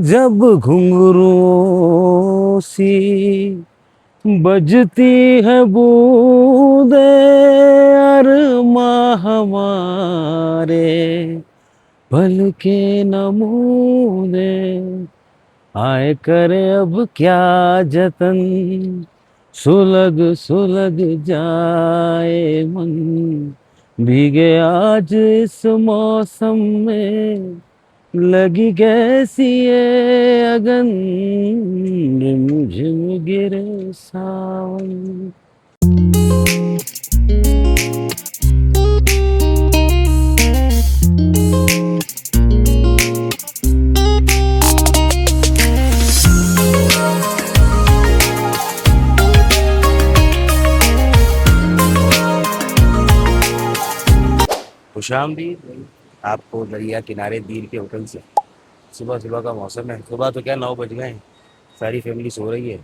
जब घुंघरूं सी बजती है बूंदे अरमां हमारे पल के नमूने आए करे अब क्या जतन सुलग सुलग जाए मन भीगे आज इस मौसम में लगी कैसी है अगन रिमझिम गिरे सावन। खुशामदीद आपको दरिया किनारे दीर के होटल से। सुबह सुबह का मौसम है, सुबह तो क्या 9 बज गए हैं, सारी फैमिली सो रही है।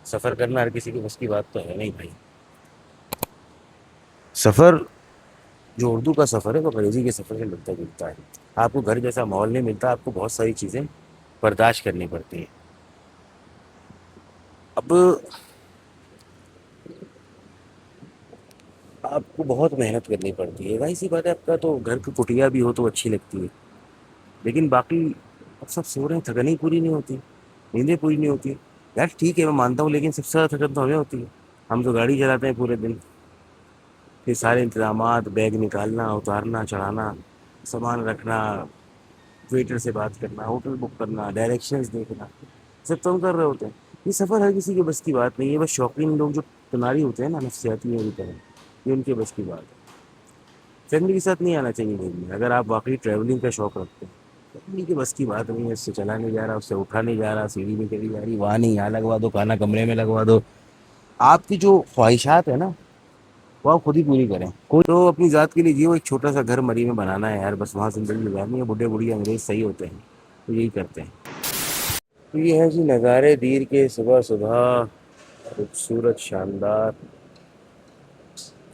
सफ़र करना हर किसी की बस की बात तो है नहीं भाई। सफ़र जो उर्दू का सफ़र है वो अंग्रेज़ी के सफ़र से मिलता जुलता है। आपको घर जैसा माहौल नहीं मिलता, आपको बहुत सारी चीज़ें बर्दाश्त करनी पड़ती हैं। अब आपको बहुत मेहनत करनी पड़ती है, वही सी बात है। आपका तो घर की कुटिया भी हो तो अच्छी लगती है, लेकिन बाकी अब सब सो रहे हैं, थकन ही पूरी नहीं होती, नींदें पूरी नहीं होती। यार ठीक है मैं मानता हूँ, लेकिन सबसे ज़्यादा थकन तो हमें होती है। हम तो गाड़ी चलाते हैं पूरे दिन, फिर सारे इंतजामात, बैग निकालना, उतारना, चढ़ाना, सामान रखना, वेटर से बात करना, होटल बुक करना, डायरेक्शंस देखना, सब तो हम कर रहे होते हैं। ये सफ़र हर किसी के बस की बात नहीं है, बस शौकीन लोग जो तनारी होते हैं ना, नफसियाती मेरी तरह, ये उनके बस की बात है। फैमिली के साथ नहीं आना चाहिए घूमने अगर आप वाकई ट्रैवलिंग का शौक रखते हैं। फैमिली की बस की बात नहीं है, उससे चला नहीं जा रहा, उससे उठा नहीं जा रहा, सीढ़ी नहीं चली जा रही, वहाँ नहीं यहाँ लगवा दो, खाना कमरे में लगवा दो। आपकी जो ख्वाहिशात है ना, वो आप खुद ही पूरी करें। कोई तो अपनी ज़ात के लिए जियो, एक छोटा सा घर मरी में बनाना है यार, बस वहाँ जिंदगी गुजारनी है। बुढ़े बुढ़िया अंग्रेज सही होते हैं तो यही करते हैं। तो ये है जी नज़ारे दीर के सुबह सुबह, खूबसूरत शानदार।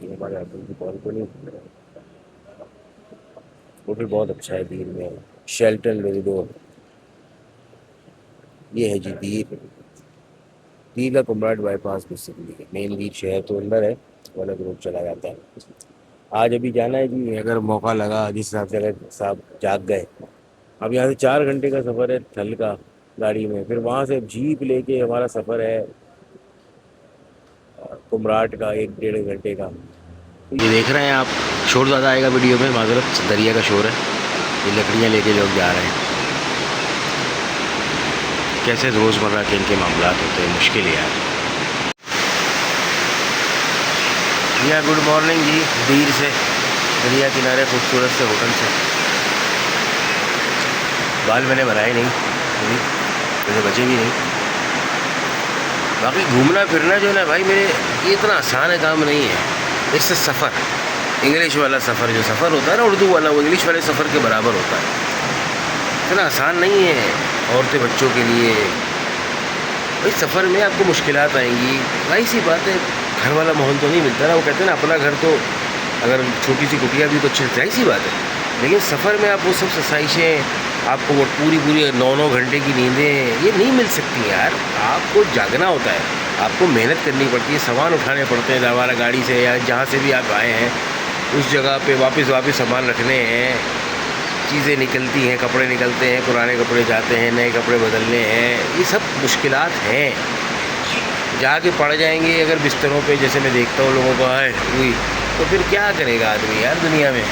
ये हमारे आदमी की बालकनी, होटल बहुत अच्छा है दीर में, शेल्टन विंडो। ये है जी दीर, दीर का कुम्भराट बाईपास बेसिकली है। मेन दीर शहर तो अंदर है, वो अलग रोड चला जाता है। आज अभी जाना है जी, अगर मौका लगा, जिस हिसाब से अगर साहब जाग गए। अब यहाँ से 4 घंटे का सफ़र है थल का गाड़ी में, फिर वहाँ से जीप लेके हमारा सफ़र है कुम्भराट का 1 डेढ़ घंटे का। ये देख रहे हैं आप, शोर ज़्यादा आएगा वीडियो में, माजरत, दरिया का शोर है। ये लकड़ियाँ लेके लोग जा रहे हैं। कैसे रोज़मर्रा के इनके मामलात होते हैं, मुश्किल यार। या गुड मॉर्निंग जी, दीर से, दरिया किनारे खूबसूरत से होटल से। बाल मैंने बनाए नहीं अभी, मुझे बचे भी नहीं। बाकी घूमना फिरना जो है ना भाई मेरे, ये इतना आसान है काम नहीं है। इससे सफ़र, इंग्लिश वाला सफ़र जो सफ़र होता है ना उर्दू वाला, वो इंग्लिश वाले सफ़र के बराबर होता है। इतना आसान नहीं है औरतें बच्चों के लिए। भाई सफ़र में आपको मुश्किलात आएंगी, वही सी बात है। घर वाला माहौल तो नहीं मिलता ना, वो कहते हैं ना अपना घर तो अगर छोटी सी कुटिया भी तो अच्छी, ऐसी बात है। लेकिन सफ़र में आप वो सब ससाइशें, आपको वो पूरी पूरी 9-9 घंटे की नींदें ये नहीं मिल सकती यार। आपको जागना होता है, आपको मेहनत करनी पड़ती है, सामान उठाने पड़ते हैं हमारा गाड़ी से या जहाँ से भी आप आए हैं उस जगह पे वापस सामान रखने हैं। चीज़ें निकलती हैं, कपड़े निकलते हैं, पुराने कपड़े जाते हैं, नए कपड़े बदलने हैं, ये सब मुश्किलात हैं। जाके पड़ जाएंगे अगर बिस्तरों पे, जैसे मैं देखता हूँ लोगों को है हुई, तो फिर क्या करेगा आदमी यार दुनिया में।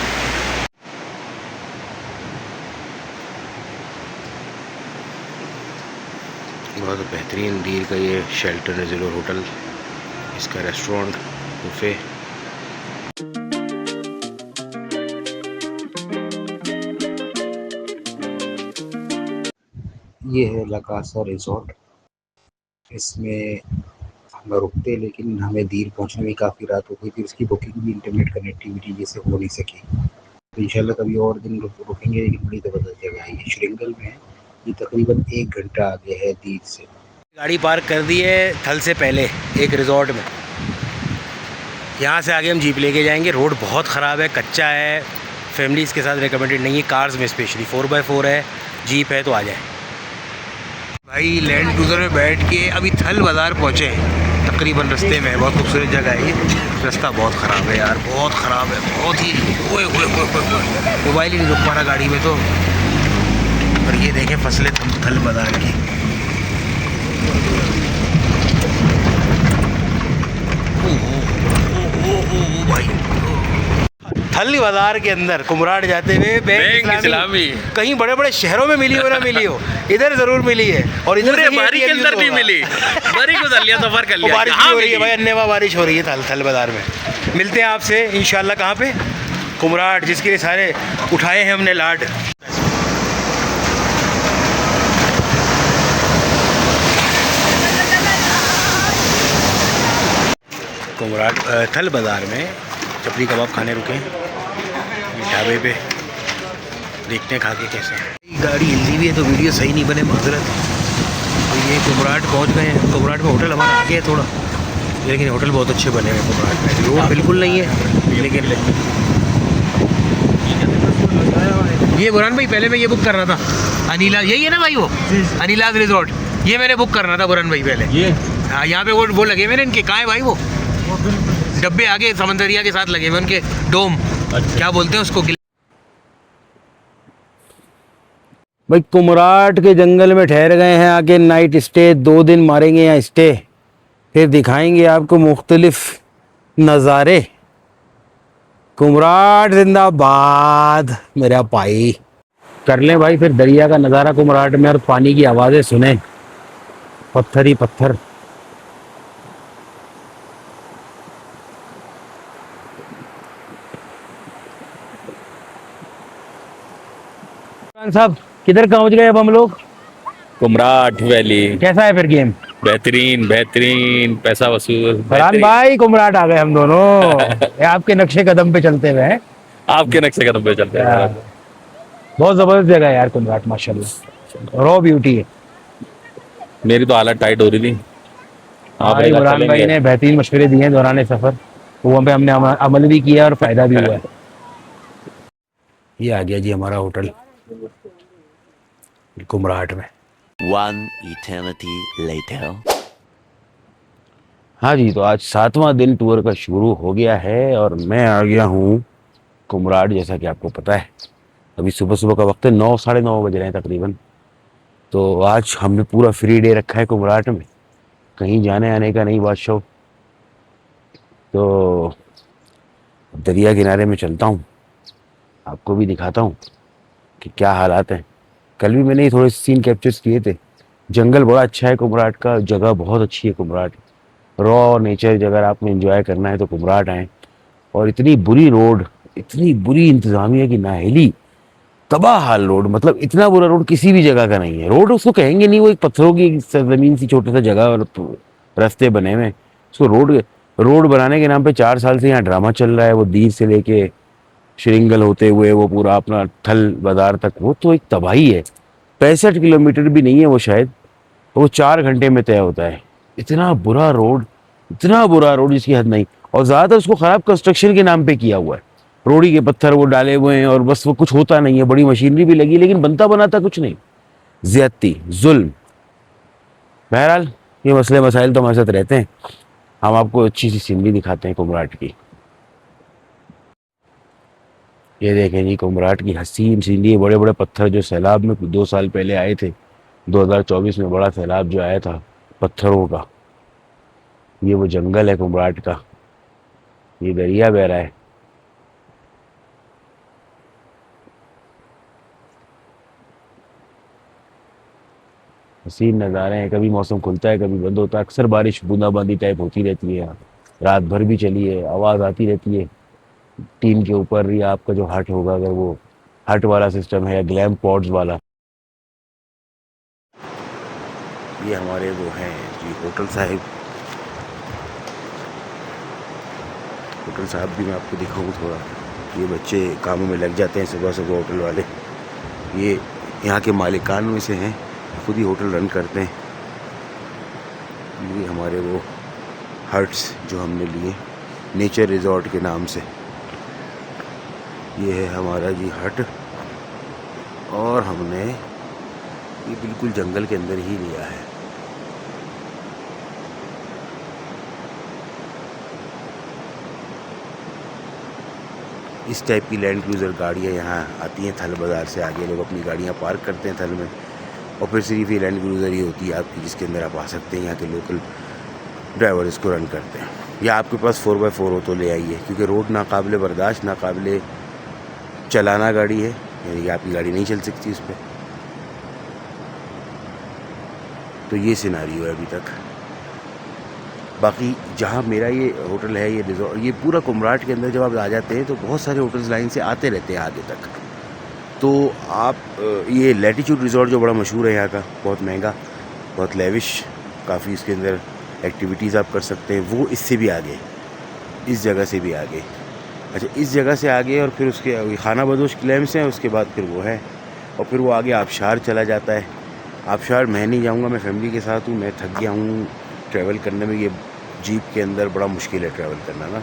बहुत बेहतरीन दीर का ये शेल्टर रिजोर्ट होटल, इसका रेस्टोरेंट, बुफे। ये है लकासा रिजॉर्ट। इसमें हम रुकते, लेकिन हमें दीर पहुंचने में काफ़ी रात हो गई थी। इसकी बुकिंग भी इंटरनेट कनेक्टिविटी जैसे हो नहीं सकी। तो इंशाल्लाह कभी और दिन रुकेंगे, लेकिन बड़ी ज़बरदस्त जगह है। ये श्रृंगल में है, ये तकरीबन 1 घंटा आगे है दीर से। गाड़ी पार्क कर दी है थल से पहले एक रिजॉर्ट में। यहाँ से आगे हम जीप लेके जाएंगे। रोड बहुत ख़राब है, कच्चा है, फैमिलीज़ के साथ रिकमेंडेड नहीं है, कार्स में स्पेशली। 4x4 है, जीप है तो आ जाए। भाई लैंड क्रूज़र में बैठ के अभी थल बाज़ार पहुँचे हैं तकरीबन। रास्ते में बहुत खूबसूरत जगह है ये। रास्ता बहुत ख़राब है यार, बहुत ख़राब है, बहुत ही ओए ओए ओए ओए, मोबाइल ही नहीं रुक पा रहा गाड़ी में तो। और ये देखें फसलें थल बाज़ार की। ओ भाई थल बाज़ार के अंदर कुमराड जाते हुए बैंक इस्लामी कहीं बड़े बड़े शहरों में मिली हो ना मिली हो, इधर ज़रूर मिली है। और इधर बारी के अंदर नहीं मिली, बारी को कर लिया, सफर कर लिया। बारिश भी हो रही है भाई, अन्नेवा बारिश हो रही है थल बाज़ार में। मिलते हैं आपसे इंशाल्लाह कहाँ पे, कुमराड, जिसके लिए सारे उठाए हैं हमने लाड। कुमराड थल बाज़ार में चपली कबाब खाने रुके ढाबे पे, देखते हैं खा के कैसे हैं। गाड़ी हिलती भी है तो वीडियो सही नहीं बने, माजरत। तो ये कुमराड पहुंच गए हैं। कुमराड में होटल हमारा आगे है थोड़ा, लेकिन होटल बहुत अच्छे बने हुए हैं कुमराड में। रोड बिल्कुल नहीं है लेकिन ये बुरहान भाई पहले मैं ये बुक करना था, अनिला, यही है ना भाई वो अनिलाज रिजॉर्ट, ये मैंने बुक करना था बुरहान भाई पहले। ये हाँ यहाँ पे वो लगे मैंने इनके, कहाँ है भाई वो डब्बे आगे समंदरिया के साथ लगे हुए उनके डोम। अच्छा। क्या बोलते हैं उसको भाई कुमराड के जंगल में ठहर गए हैं आके, नाइट स्टे 2 दिन मारेंगे यहाँ स्टे, फिर दिखाएंगे आपको मुख्तलिफ नज़ारे। कुमराड जिंदाबाद मेरा भाई। कर लें भाई फिर दरिया का नज़ारा कुमराड में और पानी की आवाज़ें सुने, पत्थर ही पत्थर। साहब किधर पहुंच गए अब हम लोग? कुमराड वैली। कैसा है फिर गेम? बेहतरीन बेहतरीन, पैसा वसूल। फरहान भाई कुमराड आ गए हम दोनों। ये आपके नक्शे कदम पे चलते हुए हैं। आपके नक्शे कदम पे चलते हैं। बहुत जबरदस्त जगह है यार कुमराड, माशाल्लाह, रॉ ब्यूटी है। मेरी तो हालत टाइट हो रही थी। भाई फरहान भाई ने बेहतरीन मशवरे दिए हैं दौरान सफर, वो पे हमने अमल भी किया और फायदा भी हुआ है। ये आ गया जी हमारा होटल कुमराड में। One eternity later. हाँ जी, तो आज 7वां दिन टूर का शुरू हो गया है और मैं आ गया हूँ कुमराड। जैसा कि आपको पता है अभी सुबह सुबह का वक्त है, 9 साढ़े 9 बज रहे हैं तकरीबन। तो आज हमने पूरा फ्री डे रखा है कुमराड में, कहीं जाने आने का नहीं बादशाह। तो दरिया किनारे में चलता हूँ, आपको भी दिखाता हूँ कि क्या हालात हैं। कल भी मैंने थोड़े सीन कैप्चर्स किए थे। जंगल बड़ा अच्छा है कुमराड का, जगह बहुत अच्छी है कुमराड, रॉ नेचर अगर आपने एंजॉय करना है तो कुमराड आएँ। और इतनी बुरी रोड, इतनी बुरी इंतज़ामिया की नाहली, तबाह हाल रोड, मतलब इतना बुरा रोड किसी भी जगह का नहीं है। रोड उसको कहेंगे नहीं, वो एक पत्थरों की ज़मीन सी छोटा सा जगह और रास्ते बने हुए, उसको रोड बनाने के नाम पे 4 साल से यहाँ ड्रामा चल रहा है। वो दीर से लेके श्रृंगल होते हुए वो पूरा अपना थल बाजार तक, वो तो एक तबाही है। 65 किलोमीटर भी नहीं है वो शायद, वो 4 घंटे में तय होता है। इतना बुरा रोड, इतना बुरा रोड जिसकी हद नहीं। और ज़्यादातर उसको ख़राब कंस्ट्रक्शन के नाम पे किया हुआ है, रोड़ी के पत्थर वो डाले हुए हैं और बस वो कुछ होता नहीं है। बड़ी मशीनरी भी लगी लेकिन बनता बनाता कुछ नहीं, ज्यादती, जुल्म। बहरहाल ये मसले मसाइल तो हमारे साथ रहते हैं। हम आपको अच्छी सी सीनरी दिखाते हैं कुमराड की। ये देखें जी कुमराड की हसीन सीनरी, बड़े बड़े पत्थर जो सैलाब में 2 साल पहले आए थे, 2024 में बड़ा सैलाब जो आया था पत्थरों का। ये वो जंगल है कुमराड का, ये दरिया बह रहा है। हसीन नज़ारे हैं, कभी मौसम खुलता है कभी बंद होता है। अक्सर बारिश बूंदाबांदी टाइप होती रहती है यहाँ, रात भर भी चली है, आवाज़ आती रहती है टीन के ऊपर। या आपका जो हट होगा, अगर वो हट वाला सिस्टम है या ग्लैम पॉड्स वाला। ये हमारे वो हैं जी होटल साहब। होटल साहब भी मैं आपको दिखाऊँ थोड़ा। ये बच्चे कामों में लग जाते हैं सुबह सुबह, होटल वाले। ये यहाँ के मालिकान में से हैं, खुद ही होटल रन करते हैं। ये हमारे वो हट्स जो हमने लिए नेचर रिजॉर्ट के नाम से। ये है हमारा जी हट, और हमने ये बिल्कुल जंगल के अंदर ही लिया है। इस टाइप की लैंड क्रूज़र गाड़ियाँ यहाँ आती हैं थल बाज़ार से आगे। लोग अपनी गाड़ियाँ पार्क करते हैं थल में, और फिर सिर्फ ये लैंड क्रूज़र ही होती है आपकी जिसके अंदर आप आ सकते हैं। यहाँ के लोकल ड्राइवर इसको रन करते हैं। या आपके पास 4x4 हो तो ले आइए, क्योंकि रोड नाकाबिले बर्दाश्त, नाकाबिले चलाना गाड़ी है, यानी कि आपकी गाड़ी नहीं चल सकती उस पर। तो ये सिनारियो है अभी तक। बाकी जहाँ मेरा ये होटल है, ये रिजॉर्ट, ये पूरा कुमराट के अंदर जब आप आ जाते हैं तो बहुत सारे होटल्स लाइन से आते रहते हैं आगे तक। तो आप ये लैटिट्यूड रिजॉर्ट जो बड़ा मशहूर है यहाँ का, बहुत महंगा, बहुत लेविश, काफ़ी इसके अंदर एक्टिविटीज़ आप कर सकते हैं, वो इससे भी आगे, इस जगह से भी आगे। अच्छा, इस जगह से आगे, और फिर उसके खाना बदोश क्लेम्स हैं, उसके बाद फिर वो है, और फिर वो आगे आबशार चला जाता है। आबशार मैं नहीं जाऊँगा, मैं फैमिली के साथ हूँ, मैं थक गया हूँ ट्रैवल करने में। ये जीप के अंदर बड़ा मुश्किल है ट्रैवल करना ना,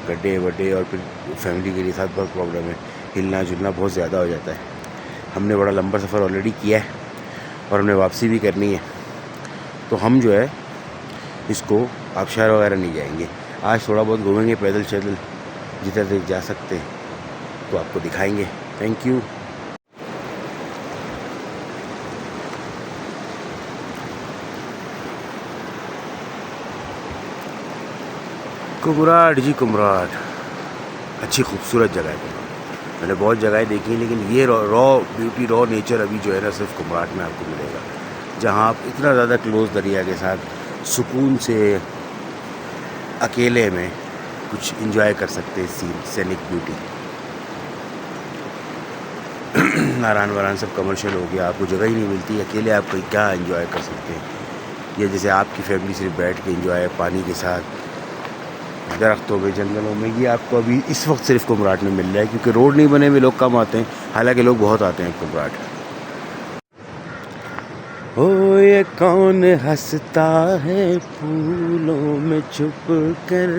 गड्ढे वड्ढे, और फिर फैमिली के लिए साथ बहुत प्रॉब्लम है, हिलना जुलना बहुत ज़्यादा हो जाता है। हमने बड़ा लंबा सफ़र ऑलरेडी किया है और हमने वापसी भी करनी है, तो हम जो है इसको आबशार वगैरह नहीं जाएंगे। आज थोड़ा बहुत घूमेंगे पैदल चैदल, जिधर तक जा सकते हैं तो आपको दिखाएंगे। Thank you. कुमराट जी, कुमराट अच्छी खूबसूरत जगह है कुमराट। मैंने बहुत जगहें देखी हैं, लेकिन ये रॉ ब्यूटी, रॉ नेचर अभी जो है ना सिर्फ कुमराट में आपको मिलेगा, जहाँ आप इतना ज़्यादा क्लोज दरिया के साथ सुकून से अकेले में कुछ एंजॉय कर सकते हैं। सीन, सैनिक ब्यूटी। नारायण वारान सब कमर्शियल हो गया, आपको जगह ही नहीं मिलती, अकेले आप कोई क्या एंजॉय कर सकते हैं। या जैसे आपकी फैमिली सिर्फ बैठ के एंजॉय पानी के साथ, दरख्तों में, जंगलों में, ये आपको अभी इस वक्त सिर्फ कुमराट में मिल रहा है, क्योंकि रोड नहीं बने हुए, लोग कम आते हैं, हालांकि लोग बहुत आते हैं कुमराट। ओ ये कौन हंसता है फूलों में छुप कर,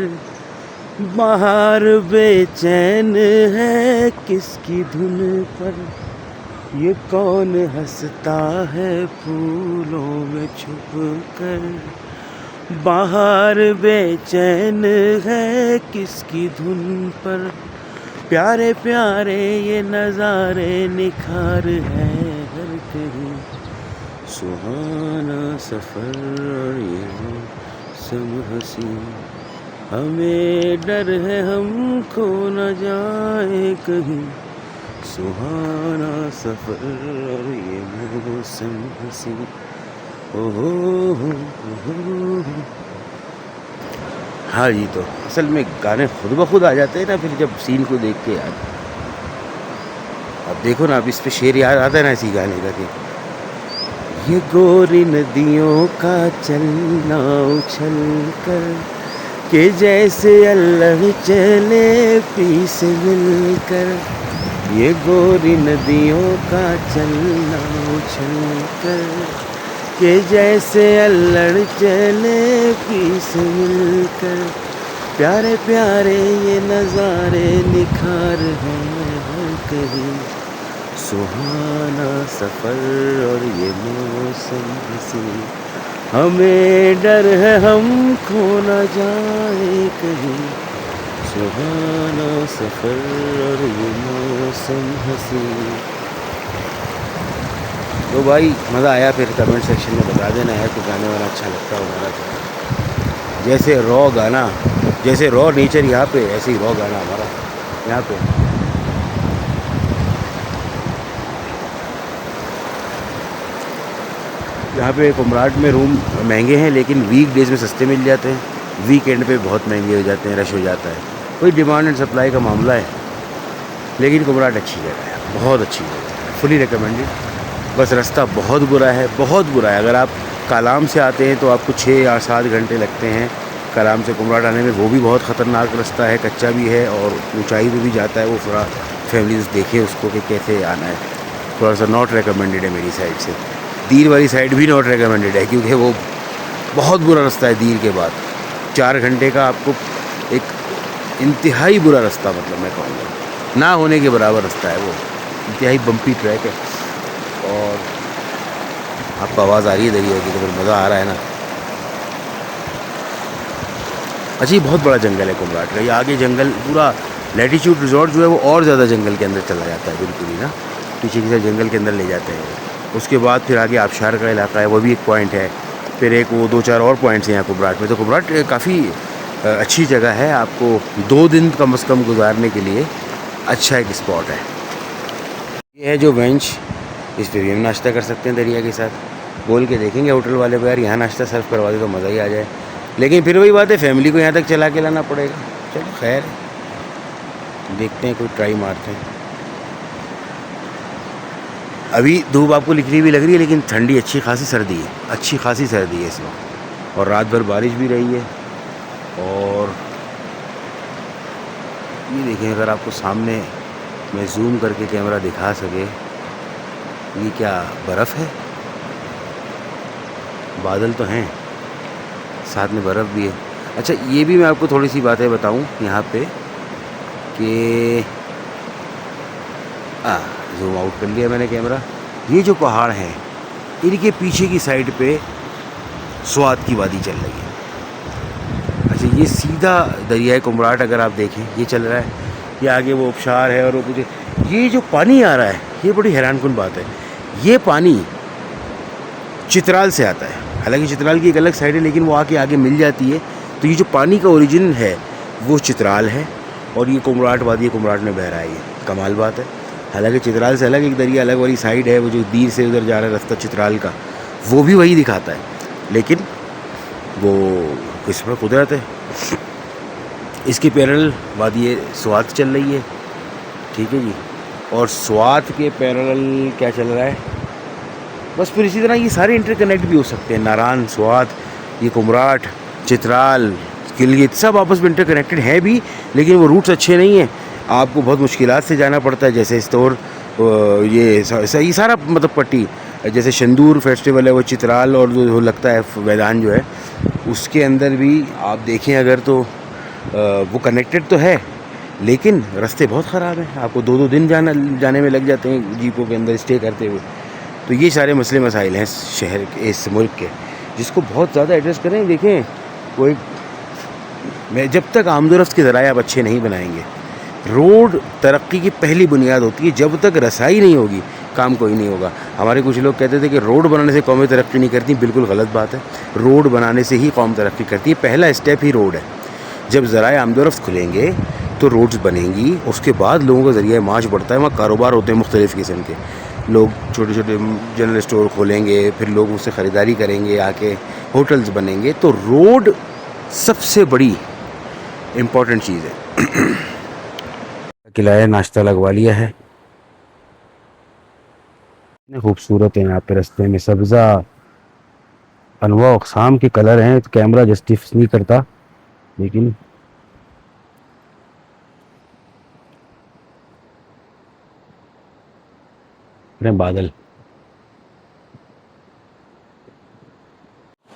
बाहर बेचैन है किसकी धुन पर। ये कौन हंसता है फूलों में छुप कर, बाहर बेचैन है किसकी धुन पर। प्यारे प्यारे ये नज़ारे निखार है हर कहीं, सुहाना सफ़र और ये मौसम हंसी। हमें डर है हम खो न जाए कहीं, सुहाना सफ़र और ये मौसम हंसी। हाँ जी, तो असल में गाने खुद ब खुद आ जाते हैं ना फिर जब सीन को देख के याद। अब देखो ना, अब इस पे शेर याद आता है ना इसी गाने का कि ये गोरी नदियों का चलना उछल कर, के जैसे अल्लाह चले पी से मिलकर। ये गोरी नदियों का चलना उछल कर, के जैसे अल्लड़ चले पीस मिलकर। प्यारे प्यारे ये नज़ारे निखार हैं हर कहीं, सुहाना सफ़र और ये मौसम हंसी। हमें डर है हम खो न जाए कहीं, सुहाना सफ़र और ये मौसम हंसी। तो भाई मज़ा आया, फिर कमेंट सेक्शन में बता देना है तो गाने वाला अच्छा लगता हो हमारा। जैसे रॉ गाना, जैसे रॉ नेचर यहाँ पे, ऐसे ही रॉ गाना हमारा यहाँ पे। यहाँ पे कुमराट में रूम महंगे हैं, लेकिन वीक डेज़ में सस्ते मिल जाते हैं, वीकेंड पे बहुत महंगे हो जाते हैं, रश हो जाता है। कोई डिमांड एंड सप्लाई का मामला है, लेकिन कुमराट अच्छी जगह है, बहुत अच्छी जगह है, फुली रिकमेंडेड। बस रास्ता बहुत बुरा है, बहुत बुरा है। अगर आप कालाम से आते हैं तो आपको 6 या 7 घंटे लगते हैं कालाम से कुमराट आने में, वो भी बहुत ख़तरनाक रास्ता है, कच्चा भी है और ऊंचाई पे भी जाता है। वो थोड़ा फैमिलीज देखे उसको कि कैसे आना है, थोड़ा सा नॉट रिकमेंडेड है मेरी साइड से। दीर वाली साइड भी नॉट रिकमेंडेड है, क्योंकि वो बहुत बुरा रास्ता है। दीर के बाद 4 घंटे का आपको एक इंतहाई बुरा रास्ता, मतलब मैं कहूँगा ना होने के बराबर रास्ता है वो, इंतहाई बम्पी ट्रैक है। और आपको आवाज़ आ रही है दरिया की, तो फिर मज़ा आ रहा है ना। अच्छा, ये बहुत बड़ा जंगल है कुमराट का। ये आगे जंगल पूरा लैटिट्यूड रिजॉर्ट जो है वो और ज़्यादा जंगल के अंदर चला जाता है, बिल्कुल ही ना, पीछे की साइड जंगल के अंदर ले जाते हैं। उसके बाद फिर आगे आबशार का इलाका है, वो भी एक पॉइंट है। फिर एक वो 2-4 और पॉइंट्स हैं यहाँ कुमराट में। तो कुमराट काफ़ी अच्छी जगह है, आपको 2 दिन कम से कम गुजारने के लिए अच्छा एक स्पॉट है। ये है जो बेंच, इस पर भी हम नाश्ता कर सकते हैं दरिया के साथ। बोल के देखेंगे होटल वाले को, यार यहाँ नाश्ता सर्व करवा दे तो मज़ा ही आ जाए। लेकिन फिर वही बात है, फैमिली को यहाँ तक चला के लाना पड़ेगा। चलो खैर, देखते हैं, कोई ट्राई मारते हैं। अभी धूप आपको निकली भी लग रही है, लेकिन ठंडी अच्छी खासी सर्दी है, अच्छी खासी सर्दी है इस वक्त। और रात भर बारिश भी रही है। और ये देखें, अगर आपको सामने मैं जूम करके कैमरा दिखा सके, ये क्या बर्फ़ है? बादल तो हैं, साथ में बर्फ़ भी है। अच्छा, ये भी मैं आपको थोड़ी सी बातें बताऊं यहाँ पे कि जूम आउट कर लिया मैंने कैमरा। ये जो पहाड़ हैं, इनके पीछे की साइड पे स्वात की वादी चल रही है। अच्छा, ये सीधा दरियाए कुमराट अगर आप देखें, ये चल रहा है, ये आगे वो आबशार है, और वो मुझे ये जो पानी आ रहा है, ये बड़ी हैरानकुन बात है। ये पानी चित्राल से आता है, हालांकि चित्राल की एक अलग साइड है, लेकिन वो आके आगे मिल जाती है। तो ये जो पानी का ओरिजिन है वो चित्राल है, और ये कुमराट वादी कुमराट में बह रहा है। ये कमाल बात है। हालांकि चित्राल से अलग एक दरिया अलग वाली साइड है, वो जो दीर से उधर जा रहा है रास्ता चित्राल का, वो भी वही दिखाता है, लेकिन वो किस्मत कुदरत है। इसकी पैरेलल वादी स्वात चल रही है, ठीक है जी। और स्वात के पैरेलल क्या चल रहा है, बस फिर इसी तरह ये सारे इंटरकनेक्ट भी हो सकते हैं। नारायण, स्वात, ये कुमराट, चित्राल, गिलगित, सब आपस में इंटरकनेक्टेड हैं भी, लेकिन वो रूट्स अच्छे नहीं हैं। आपको बहुत मुश्किलात से जाना पड़ता है। जैसे स्टोर ये सारा मतलब पट्टी, जैसे शंदूर फेस्टिवल है वो चित्राल, और जो लगता है मैदान जो है उसके अंदर भी आप देखें अगर तो वो कनेक्टेड तो है, लेकिन रास्ते बहुत ख़राब हैं। आपको 2-2 दिन जाने में लग जाते हैं जीपों के अंदर स्टे करते हुए। तो ये सारे मसले मसाइल हैं शहर के, इस मुल्क के, जिसको बहुत ज़्यादा एड्रेस करें। देखें, कोई मैं जब तक आमदोरफ्त के ज़राए आप अच्छे नहीं बनाएंगे, रोड तरक्की की पहली बुनियाद होती है। जब तक रसाई नहीं होगी, काम कोई नहीं होगा। हमारे कुछ लोग कहते थे कि रोड बनाने से कौमें तरक्की नहीं करती, बिल्कुल गलत बात है। रोड बनाने से ही कौम तरक्की करती है। पहला स्टेप ही रोड है। जब ज़राए आमदोरफ्त खुलेंगे तो रोड्स बनेंगी, उसके बाद लोगों का ज़रिया माश बढ़ता है। वहाँ कारोबार होते हैं मुख्तलिफ़ किस्म के, लोग छोटे छोटे जनरल स्टोर खोलेंगे, फिर लोग उससे ख़रीदारी करेंगे, आके होटल्स बनेंगे। तो रोड सबसे बड़ी इम्पॉर्टेंट चीज़ है। किलाया नाश्ता लगवा लिया है, इतने खूबसूरत है यहाँ पे। रास्ते में सब्ज़ा अनवा अक़साम के कलर हैं, तो कैमरा जस्टिफाई नहीं करता, लेकिन बादल,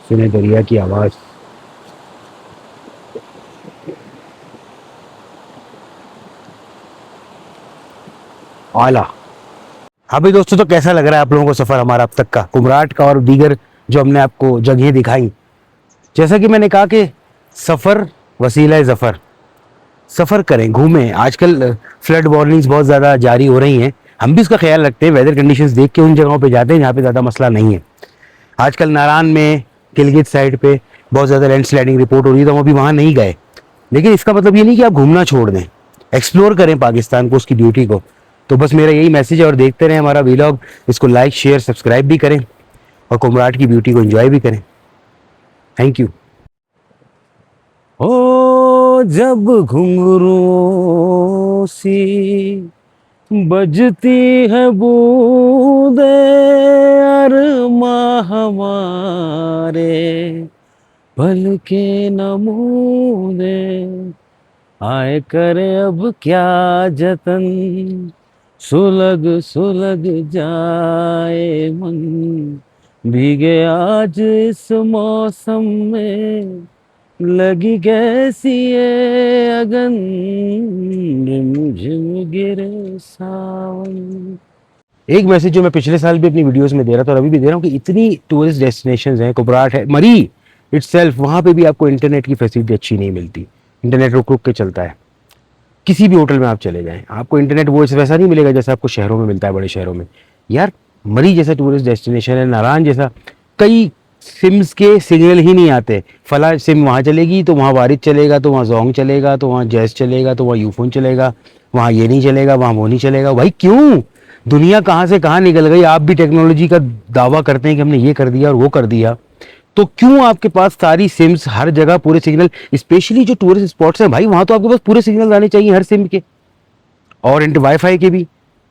सुने दरिया की आवाज़। आला। हाँ भाई दोस्तों, तो कैसा लग रहा है आप लोगों को सफ़र हमारा अब तक का, कुमराट का और दीगर जो हमने आपको जगह दिखाई। जैसा कि मैंने कहा कि सफ़र वसीला ज़फ़र, सफ़र करें, घूमें। आजकल फ्लड वार्निंग्स बहुत ज़्यादा जारी हो रही हैं, हम भी इसका ख्याल रखते हैं। वेदर कंडीशंस देख के उन जगहों पे जाते हैं जहाँ पे ज़्यादा मसला नहीं है। आजकल नारायण में गिलगित साइड पे बहुत ज़्यादा लैंडस्लाइडिंग रिपोर्ट हो रही है, तो हम अभी वहाँ नहीं गए। लेकिन इसका मतलब ये नहीं कि आप घूमना छोड़ दें, एक्सप्लोर करें पाकिस्तान को, उसकी ब्यूटी को। तो बस मेरा यही मैसेज है, और देखते रहें हमारा वीलॉग। इसको लाइक, शेयर, सब्सक्राइब भी करें, और कुमराट की ब्यूटी को एंजॉय भी करें। Thank you. ओ जब घुंघरू सी बजती है बूंदे अरमां हमारे, पल के नमूने आए करे अब क्या जतन, सुलग सुलग जाए मन, भीगे आज इस मौसम में, लगी कैसी ये अगन, रिमझिम गिरे सावन। एक मैसेज जो मैं पिछले साल भी अपनी वीडियोस में दे रहा था और अभी भी दे रहा हूँ कि इतनी टूरिस्ट डेस्टिनेशंस हैं, कुबराट है, मरी इटसेल्फ, वहाँ पे भी आपको इंटरनेट की फैसिलिटी अच्छी नहीं मिलती। इंटरनेट रुक रुक के चलता है। किसी भी होटल में आप चले जाएं, आपको इंटरनेट वो वैसा नहीं मिलेगा जैसा आपको शहरों में मिलता है, बड़े शहरों में। यार मरी जैसा टूरिस्ट डेस्टिनेशन है, नारायण जैसा, कई सिम्स के सिग्नल ही नहीं आते। फला सिम वहाँ चलेगी तो वहाँ वारिद चलेगा, तो वहाँ जोंग चलेगा, तो वहाँ जैज़ चलेगा, तो वहाँ यूफोन चलेगा, वहाँ ये नहीं चलेगा, वहाँ वो नहीं चलेगा। भाई क्यों? दुनिया कहाँ से कहाँ निकल गई। आप भी टेक्नोलॉजी का दावा करते हैं कि हमने ये कर दिया और वो कर दिया, तो क्यों आपके पास सारी सिम्स हर जगह पूरे सिग्नल, स्पेशली जो टूरिस्ट स्पॉट्स हैं भाई, वहाँ तो आपके पास पूरे सिग्नल आने चाहिए हर सिम के, और वाईफाई के भी,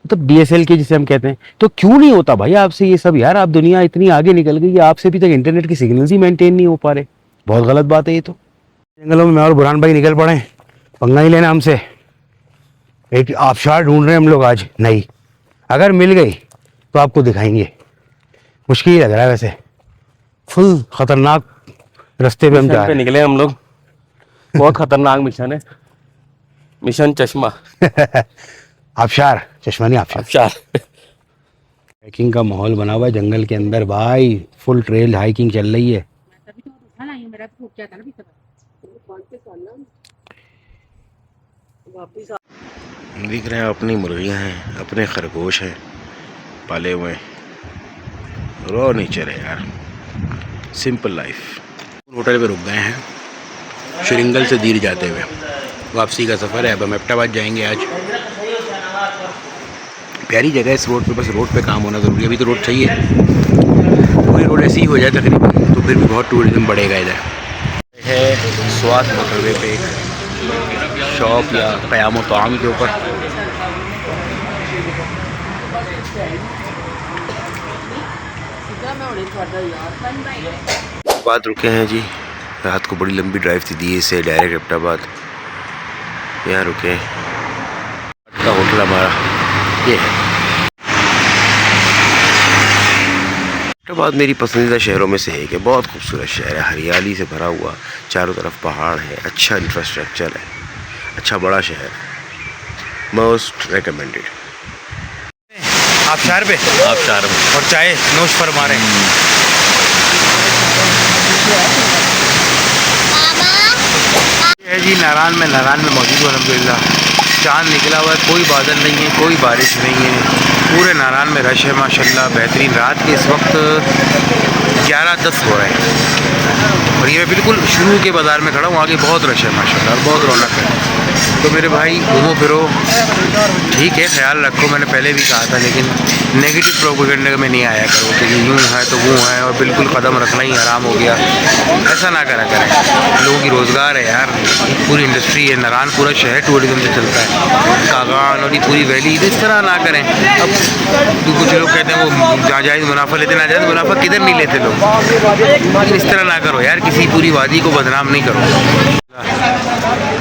मतलब DSL के जिसे हम कहते हैं। तो क्यों नहीं होता भाई आपसे ये सब? यार आप दुनिया इतनी आगे निकल गई है, आपसे भी तक इंटरनेट के सिग्नल्स ही मेंटेन नहीं हो पा रहे। बहुत गलत बात है ये तो। जंगलों में मैं और बुरहान भाई निकल पड़े, पंगा ही लेना हमसे। एक आबशार ढूंढ रहे हैं हम लोग आज नई, अगर मिल गई तो आपको दिखाएंगे। मुश्किल ही लग रहा है वैसे, फुल खतरनाक रास्ते पे हम जा रहे हैं। निकले हम लोग, बहुत खतरनाक मिशन है, मिशन चश्मा। आबशार, चश्मा नहीं आबशार। अच्छा, हाइकिंग का माहौल बना हुआ है जंगल के अंदर भाई, फुल ट्रेल हाइकिंग चल रही है। दिख रहे हैं अपनी मुर्गियां हैं, अपने खरगोश हैं पाले हुए, रो नेचर है यार, सिंपल लाइफ। होटल पे रुक गए हैं श्रृंगल से दीर जाते हुए, वापसी का सफ़र है। अब हम एबटाबाद जाएंगे आज। प्यारी जगह है इस रोड पे, बस रोड पे काम होना ज़रूरी है। अभी तो रोड सही है, पूरी रोड ऐसी ही हो जाए तकरीबन तो फिर भी बहुत टूरिज्म बढ़ेगा इधर। है स्वाद मोटरवे पे एक शॉप या क़याम ताम के ऊपर। बाद रुके हैं जी, रात को बड़ी लंबी ड्राइव थी दिए से डायरेक्ट एबटाबाद, यहाँ रुके। का होटल हमारा ये है। एबटाबाद मेरी पसंदीदा शहरों में से एक है, बहुत खूबसूरत शहर है, हरियाली से भरा हुआ, चारों तरफ पहाड़ है, अच्छा इंफ्रास्ट्रक्चर है, अच्छा बड़ा शहर, मोस्ट रिकमेंडेड। आबशार पे, आबशार में और चाय नोश फरमा रहे हैं। है जी नारायण में मौजूद हूँ अल्हम्दुलिल्लाह। चांद निकला हुआ है, कोई बादल नहीं है, कोई बारिश नहीं है, पूरे नारायण में रश है माशाल्लाह, बेहतरीन। रात के इस वक्त 11:10 हो रहे हैं और ये मैं बिल्कुल शुरू के बाज़ार में खड़ा हूँ। आगे बहुत रश है माशाल्लाह और बहुत रौनक है। तो मेरे भाई घूमो फिरो, ठीक है, ख्याल रखो, मैंने पहले भी कहा था, लेकिन नेगेटिव प्रोपेगेंडा में नहीं आया करो कि यूँ है तो वो है और बिल्कुल कदम रखना ही हराम हो गया, ऐसा ना करा करें। लोगों की रोज़गार है यार, पूरी इंडस्ट्री है, नारायण पूरा शहर टूरिज्म से चलता है, कागान और ये पूरी वैली, तो इस तरह ना करें। अब कुछ लोग कहते हैं वो नाजायज़ मुनाफा लेते, नाजायज़ मुनाफा किधर नहीं लेते लोग, इस तरह ना करो यार, किसी पूरी वादी को बदनाम नहीं करो।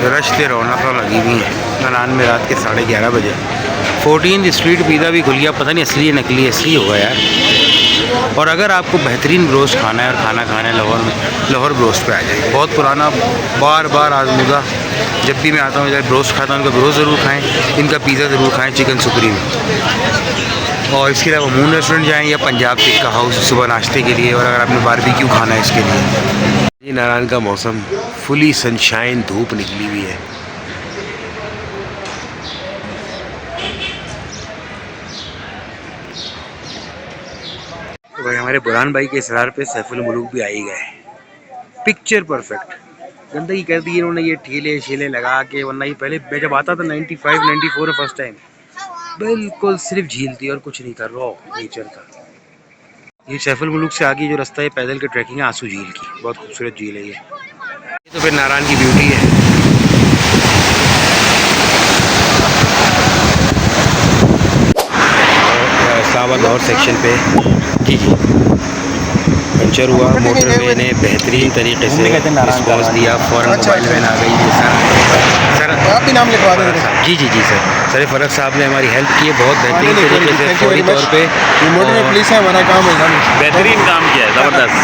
रश से रौनक लगी हुई है नारायण में रात के 11:30 बजे। 14th स्ट्रीट पिज़्ज़ा भी खुल गया, पता नहीं असली है नकली, असली होगा यार। और अगर आपको बेहतरीन ब्रोस्ट खाना है और खाना खाना है लाहौर में, लाहौर ब्रोस्ट पे आ जाए, बहुत पुराना, बार बार आजमूदा। जब भी मैं आता हूँ इधर ब्रोस्ट खाता हूँ, इनका ब्रोस्ट ज़रूर खाएँ, इनका पिज़्ज़ा ज़रूर खाएँ, चिकन सुप्रीम। और इसके अलावा मून रेस्टोरेंट जाएँ या पंजाब टिक्का हाउस सुबह नाश्ते के लिए, और अगर आपने बारबेक्यू खाना है इसके लिए। ये नारायण का मौसम फुली सनशाइन, धूप निकली हुई है। तो भाई हमारे बुरहान भाई के इसरार पे सैफुल मुलूक भी आ ही गए, पिक्चर परफेक्ट। गंदगी कर दी इन्होंने ये ठेले शेले लगा के, वरना ये पहले मैं जब आता था 95-94 में फर्स्ट टाइम, बिल्कुल सिर्फ झील थी और कुछ नहीं था, रॉ नेचर था। ये सैफुल मुलूक से आगे जो रास्ता है पैदल की ट्रैकिंग है आंसू झील की, बहुत खूबसूरत झील है ये तो फिर नारायण की ब्यूटी है। इस्लामाबाद लाहौर सेक्शन पे जी पंचर हुआ, मोटरवे ने बेहतरीन तरीके से रिस्पॉन्स दिया, फ़ौरन मोबाइल वैन आ गई। सर आप भी नाम लिखवा दें। जी जी जी सर फ़रक साहब ने हमारी हेल्प की है बहुत बेहतरीन तरीके से, फौरी तौर पे। मोटरवे पुलिस है, हमारा काम है, बेहतरीन काम किया है, ज़बरदस्त।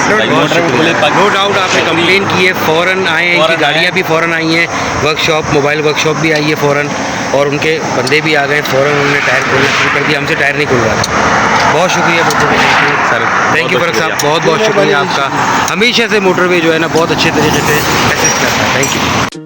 नो डाउट आपने कंप्लेन की है, फ़ौरन आए हैं, इनकी गाड़ियाँ भी फ़ौरन आई हैं, वर्कशॉप, मोबाइल वर्कशॉप भी आई है फ़ौरन। और उनके बंदे भी आ गए, फ़ौरन उन्होंने टायर खोलना शुरू कर दिया, हमसे टायर नहीं खुल रहा था। बहुत शुक्रिया मोटरवे सर थैंक यू फरक साहब, बहुत बहुत शुक्रिया आपका। हमेशा से मोटरवे जो है ना बहुत अच्छे तरीके से असिस्ट करता है। Thank you.